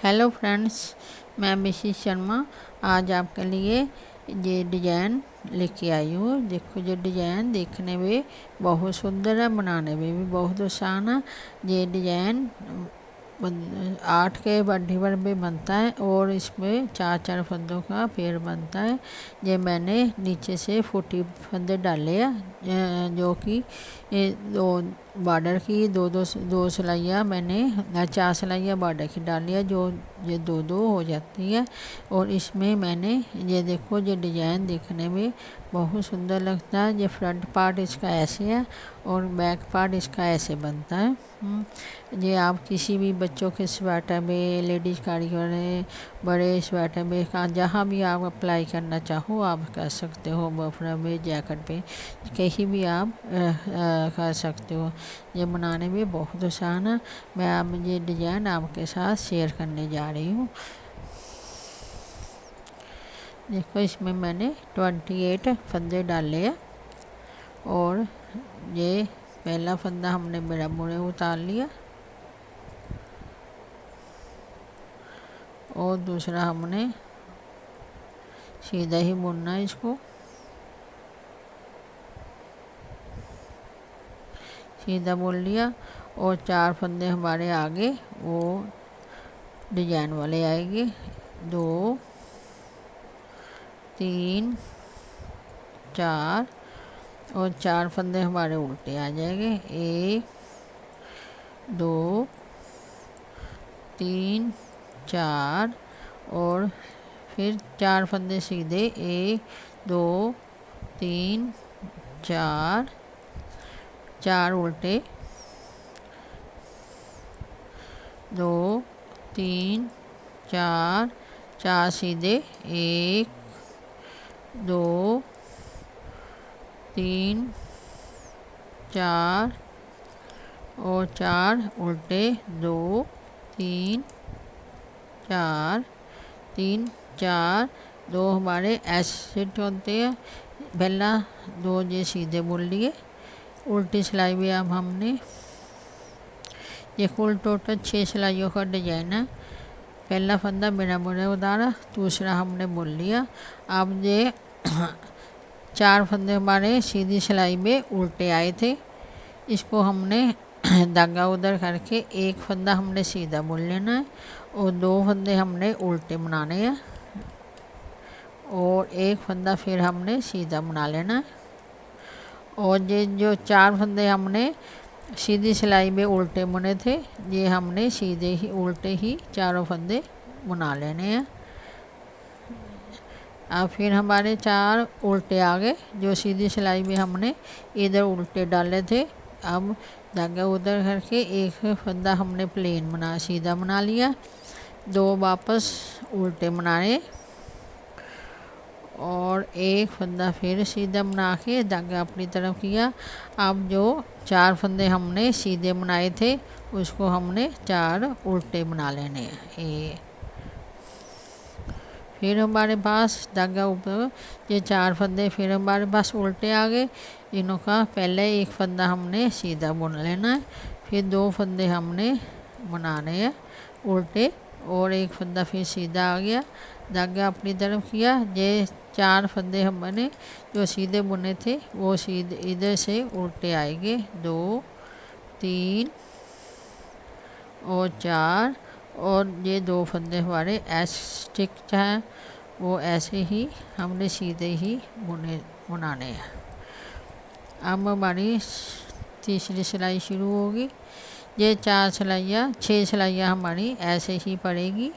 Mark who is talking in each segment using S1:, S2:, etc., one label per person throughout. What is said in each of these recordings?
S1: Hello friends, मैं Mrs Sharma आज आपके लिए ये डिज़ाइन लेके आई हूँ। देखो ये डिज़ाइन देखने में बहुत सुंदर है, बनाने में भी बहुत आसान है। ये डिज़ाइन 8 के बड्डी भर में बनता है और इसमें 4 फंदों का पेड़ बनता है। ये मैंने नीचे से 40 फंदे डाले हैं, जो कि दो बॉर्डर की दो सिलाइयाँ मैंने 4 सिलाइयाँ बॉर्डर की डाली है, जो ये दो हो जाती है। और इसमें मैंने ये देखो, ये डिज़ाइन देखने में बहुत सुंदर लगता है। ये फ्रंट पार्ट इसका ऐसे है और बैक पार्ट इसका ऐसे बनता है। ये आप किसी भी बच्चों के स्वेटर में, लेडीज़ कारीगर है, बड़े स्वेटर में, जहाँ भी आप अप्लाई करना चाहो आप कर सकते हो। बफर में, जैकेट पे, कहीं भी आप कर सकते हो। ये बनाने में बहुत आसान है। मैं अब ये डिज़ाइन आपके साथ शेयर करने जा रही हूँ। देखो इसमें मैंने 28 फंदे डाले हैं और ये पहला फंदा हमने मेरा मुड़े उतार लिया और दूसरा हमने सीधा ही बुनना है इसको। सीधा बुन लिया और 4 फंदे हमारे आगे वो डिजाइन वाले आएंगे। 2 3 4 और 4 फंदे हमारे उल्टे आ जाएंगे। 1 2 3 4 और फिर 4 फंदे सीधे। 1 2 3 4 4 उल्टे। 2 3 4 4 सीधे। 1 2 3 4 और 4 उल्टे। 2 3 4 3 4 2 हमारे ऐसे होते हैं। पहला 2 ये सीधे बुन लिए। उल्टी सिलाई भी अब हमने, ये कुल टोटल 6 सिलाइयों का डिजाइन है। पहला फंदा बिना बुने उतारा, दूसरा हमने बुन लिया। अब ये 4 फंदे हमारे सीधी सिलाई में उल्टे आए थे, इसको हमने धागा उधर करके एक फंदा हमने सीधा बुन लेना है और 2 फंदे हमने उल्टे बनाने हैं और एक फंदा फिर हमने सीधा बना लेना है। और ये जो 4 फंदे हमने सीधी सिलाई में उल्टे बुने थे, ये हमने सीधे ही उल्टे ही चारों फंदे बुना लेने हैं। अब फिर हमारे 4 उल्टे आ गए, जो सीधी सिलाई में हमने इधर उल्टे डाले थे। अब धागा उधर करके एक फंदा हमने प्लेन बना सीधा बना लिया, 2 वापस उल्टे बनाए और एक फंदा फिर सीधा बना के धागा अपनी तरफ किया। अब जो 4 फंदे हमने सीधे बनाए थे, उसको हमने 4 उल्टे बना लेने हैं। फिर हमारे पास धागा ऊपर, ये 4 फंदे फिर हमारे पास उल्टे आ गए। इनों का पहले एक फंदा हमने सीधा बुन लेना है, फिर 2 फंदे हमने बनाने हैं उल्टे और एक फंदा फिर सीधा आ गया, धागा अपनी तरफ किया। ये 4 फंदे हमने जो सीधे बुने थे वो सीधे इधर से उल्टे आएंगे। 2 3 और 4 और ये 2 फंदे हमारे स्टिक हैं, वो ऐसे ही हमने सीधे ही बुनाने हैं। अब हमारी तीसरी सिलाई शुरू होगी। ये 6 सिलाइयाँ हमारी ऐसे ही पड़ेगी।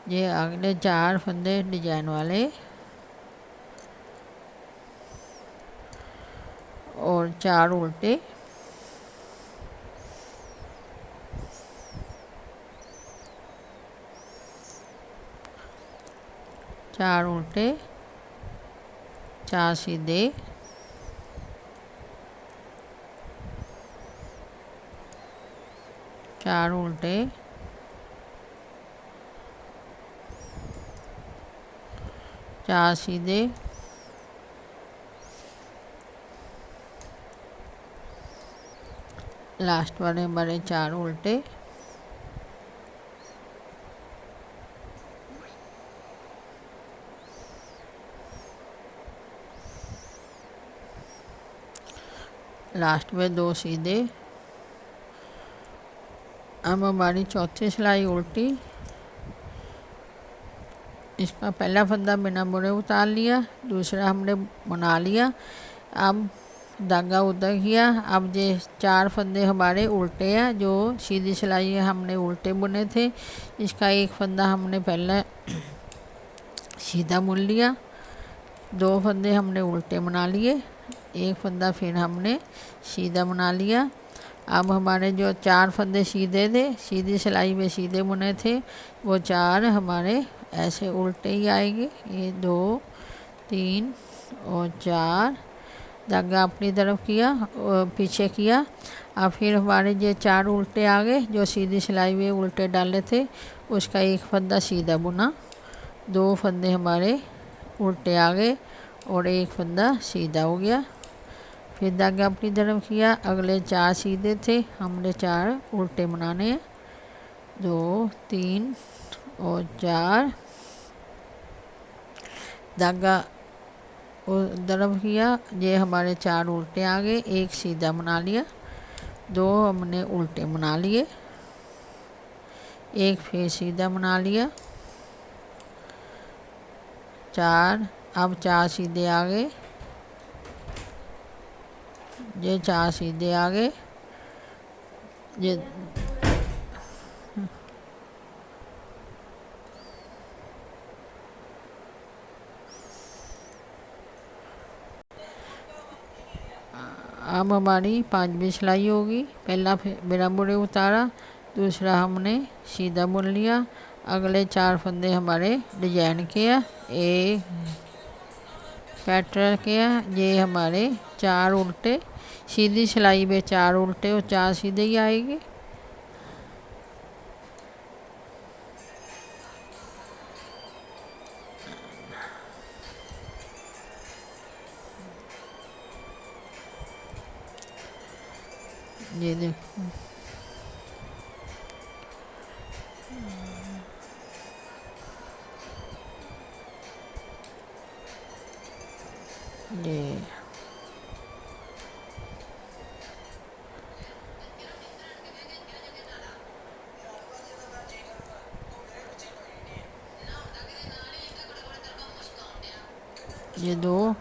S1: ये अगले 4 फंदे डिजाइन वाले और 4 उल्टे। चार उल्टे, 4 सीधे, 4 उल्टे, 4 सीधे, लास्ट वाले हमारे 4 उल्टे, लास्ट में 2 सीधे। अब हमारी चौथी सिलाई उल्टी, इसका पहला फंदा बिना बुने उतार लिया, दूसरा हमने बना लिया। अब धागा उधर किया। अब ये 4 फंदे हमारे उल्टे हैं, जो सीधी सिलाई है हमने उल्टे बुने थे। इसका एक फंदा हमने पहले सीधा बुन लिया, 2 फंदे हमने उल्टे बना लिए, एक फंदा फिर हमने सीधा बना लिया। अब हमारे जो 4 फंदे सीधे थे, सीधी सिलाई में सीधे बुने थे, वो 4 हमारे ऐसे उल्टे ही आएंगे। ये 2 3 और 4 धागा अपनी तरफ किया और पीछे किया। अब फिर हमारे ये 4 उल्टे आ गए, जो सीधी सिलाई में उल्टे डाले थे, उसका एक फंदा सीधा बुना, 2 फंदे हमारे उल्टे आ गए और एक फंदा सीधा हो गया। फिर धागा अपनी तरफ किया, अगले 4 सीधे थे, हमने 4 उल्टे बनाने हैं, 2 3 और 4। धागा तरफ किया, ये हमारे 4 उल्टे आ गए, एक सीधा बना लिया, 2 हमने उल्टे बना लिए, एक फिर सीधा बना लिया, 4। अब 4 सीधे आ गए, ये 4 सीधे आ गए, ये अब हमारी 5वीं सिलाई होगी। पहला बिना बुने उतारा, दूसरा हमने सीधा बुन लिया, अगले 4 फंदे हमारे डिजाइन के हैं, एक पैटर्न के हैं, ये हमारे 4 उल्टे, सीधी सिलाई में 4 उल्टे और 4 सीधे ही आएंगे। ये देखो, ये 2।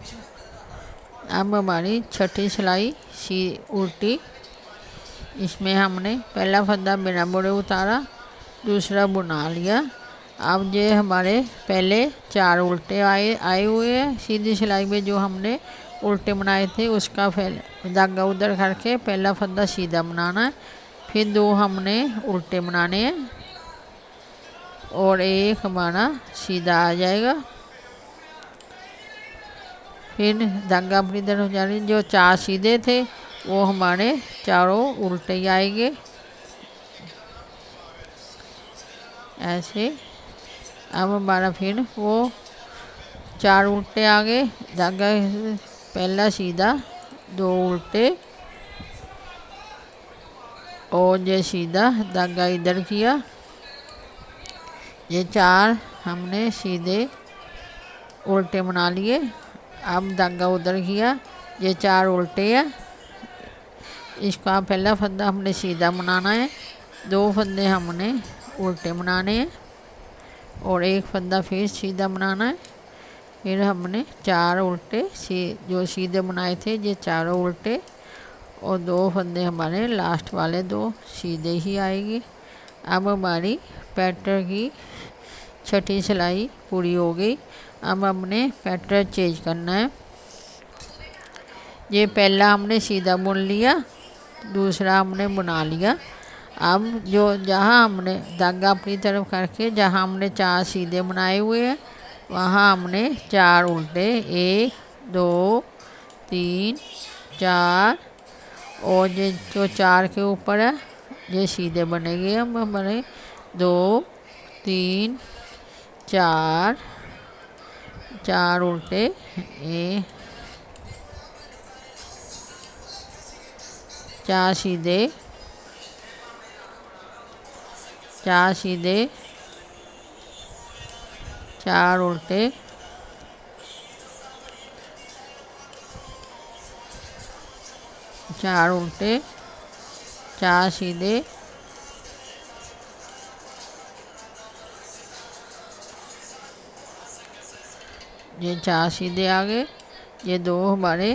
S1: अब हमारी छठी सिलाई उल्टी, इसमें हमने पहला फंदा बिना बुने उतारा, दूसरा बुना लिया। अब ये हमारे पहले 4 उल्टे आए हुए हैं, सीधी सिलाई में जो हमने उल्टे बनाए थे, उसका धागा उधर करके पहला फंदा सीधा बनाना है, फिर 2 हमने उल्टे बनाने हैं और एक हमारा सीधा आ जाएगा। फिर धागा अपनी तरफ जा रही, जो 4 सीधे थे वो हमारे चारों उल्टे ही आएंगे, ऐसे। अब हमारा फिर वो 4 उल्टे आ गए, धागा पहला सीधा, 2 उल्टे और ये सीधा धागा इधर किया, ये 4 हमने सीधे उल्टे बना लिए। अब धागा उधर किया, ये 4 उल्टे है, इसका पहला फंदा हमने सीधा बनाना है, 2 फंदे हमने उल्टे बनाने हैं और एक फंदा फिर सीधा बनाना है। फिर हमने 4 उल्टे जो सीधे बनाए थे, ये 4 उल्टे और 2 फंदे हमारे लास्ट वाले 2 सीधे ही आएंगे। अब हमारी पैटर्न की छठी सिलाई पूरी हो गई। अब हमने पैटर्न चेंज करना है। ये पहला हमने सीधा बुन लिया, दूसरा हमने बना लिया। अब जो जहाँ हमने धागा अपनी तरफ करके जहाँ हमने 4 सीधे बनाए हुए हैं, वहाँ हमने 4 उल्टे, 1 2 3 4 और ये जो 4 के ऊपर है ये सीधे बनेंगे। अब हमारे 2 3 4 4 उल्टे, 4 सीधे, 4 सीधे, 4 उल्टे, चार उल्टे, चार सीधे, ये चार सीधे आ गए। ये दो हमारे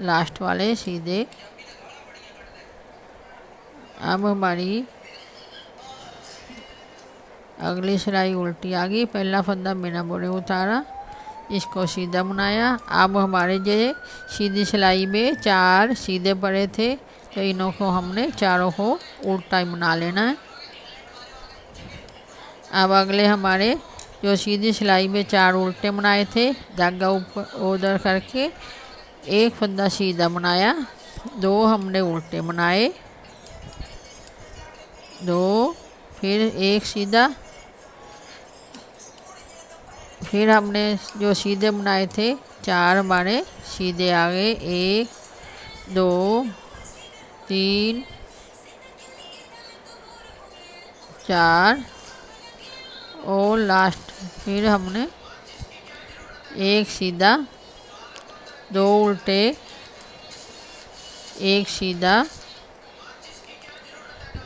S1: लास्ट वाले सीधे। अब हमारी अगली सिलाई उल्टी आ गई। पहला फंदा बिना बुने उतारा, इसको सीधा बनाया। अब हमारे ये सीधी सिलाई में चार सीधे पड़े थे, तो इन्हों को हमने चारों को उल्टा ही बना लेना है। अब अगले हमारे जो सीधी सिलाई में चार उल्टे बनाए थे, धागा ऊपर उधर करके एक फंदा सीधा बनाया, दो हमने उल्टे बनाए, दो, फिर एक सीधा, फिर हमने जो सीधे बनाए थे चार हमारे सीधे आ गए, एक, दो, तीन, चार, और लास्ट फिर हमने एक सीधा, दो उल्टे, एक सीधा,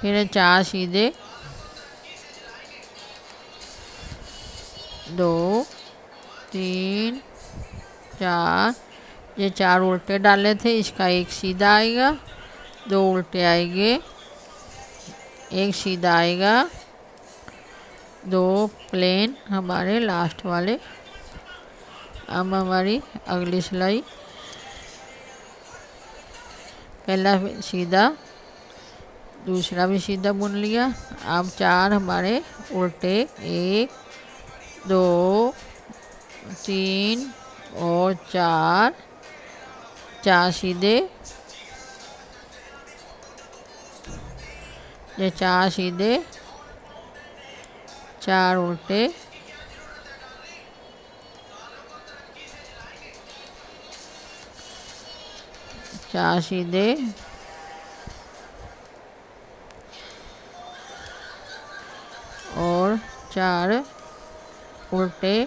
S1: फिर चार सीधे, दो, तीन, चार, ये चार उल्टे डाले थे, इसका एक सीधा आएगा, दो उल्टे आएंगे, एक सीधा आएगा, दो प्लेन हमारे लास्ट वाले। अब हमारी अगली सिलाई, पहला सीधा, दूसरा भी सीधा बुन लिया। अब चार हमारे उल्टे, एक, दो, तीन और चार, चार सीधे, ये चार सीधे, चार उल्टे, चार सीधे, और चार उल्टे,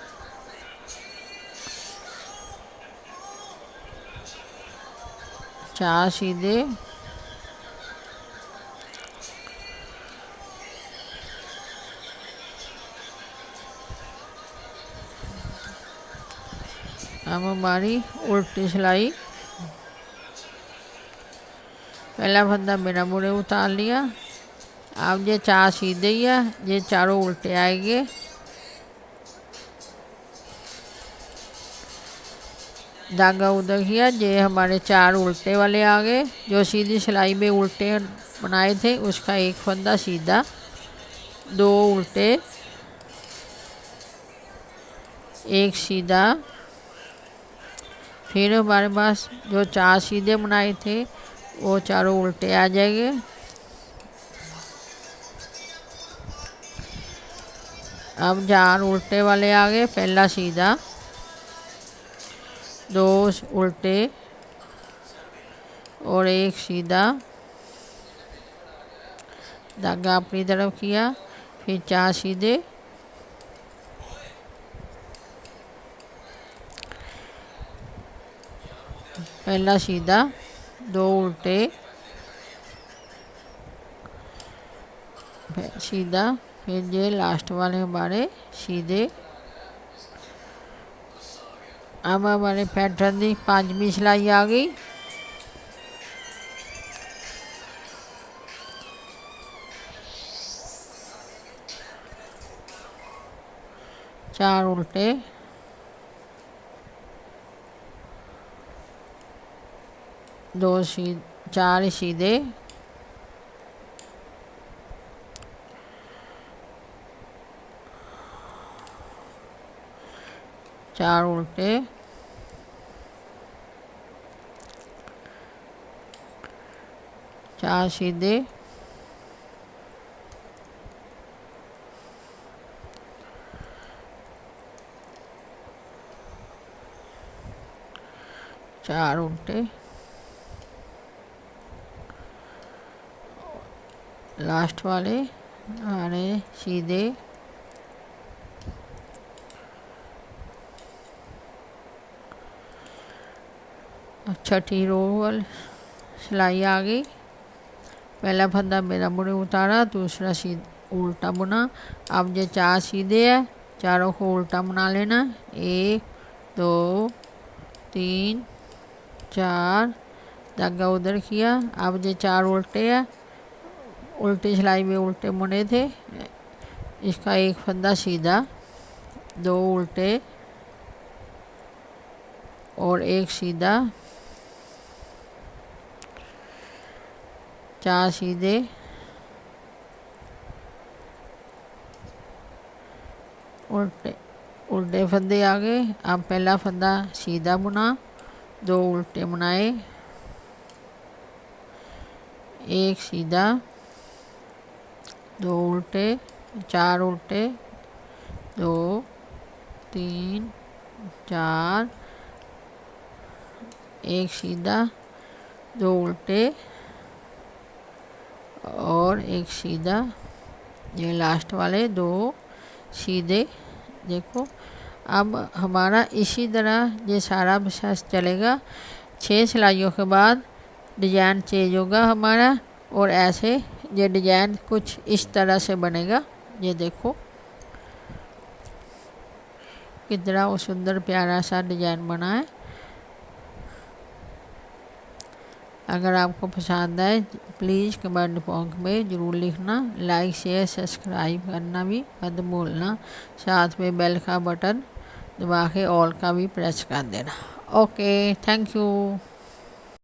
S1: चार सीधे, अब हमारी उल्टी सिलाई, पहला फंदा बिना बुने उतार लिया। अब ये चार सीधे ही है, ये चारों उल्टे आएंगे, धागा उधर किया, ये हमारे चार उल्टे वाले आ गए। जो सीधी सिलाई में उल्टे बनाए थे उसका एक फंदा सीधा, दो उल्टे, एक सीधा, फिर हमारे पास जो चार सीधे बनाए थे वो चारों उल्टे आ जाएंगे। अब चार उल्टे वाले आ गए, पहला सीधा, दो उल्टे और एक सीधा, धागा अपनी तरफ किया, फिर चार सीधे, पहला सीधा, दो उल्टे, सीधा, फिर ये लास्ट वाले हमारे सीधे। अब हमारे पैटर्न की पांचवी सिलाई आ गई। चार उल्टे, दो चार सीधे, चार उल्टे, चार सीधे, चार उल्टे, लास्ट वाले हमारे सीधे, छठी रो वाले सिलाई आ गई। पहला फंदा मेरा बुने उतारा, दूसरा उल्टा बुना। अब ये 4 सीधे है, चारों को उल्टा बुना लेना। 1 2 3 4 धागा उधर किया। अब ये 4 उल्टे है, उल्टी सिलाई में उल्टे बुने थे। इसका एक फंदा सीधा, 2 उल्टे और 1 सीधा, 4 सीधे, उल्टे फंदे आ गए। अब पहला फंदा सीधा बुना, 2 उल्टे बुनाए, 1 सीधा, 2 उल्टे, 4 उल्टे, 2 3 4, 1 सीधा, 2 उल्टे और 1 सीधा। ये लास्ट वाले 2 सीधे। देखो अब हमारा इसी तरह ये सारा प्रोसेस चलेगा। 6 सिलाइयों के बाद डिज़ाइन चेंज होगा हमारा, और ऐसे ये डिज़ाइन कुछ इस तरह से बनेगा। ये देखो कितना वो सुंदर प्यारा सा डिज़ाइन बना है। अगर आपको पसंद आए प्लीज़ कमेंट बॉक्स में ज़रूर लिखना। लाइक शेयर सब्सक्राइब करना भी मत भूलना। साथ में बेल का बटन दबा के ऑल का भी प्रेस कर देना। Okay, thank you.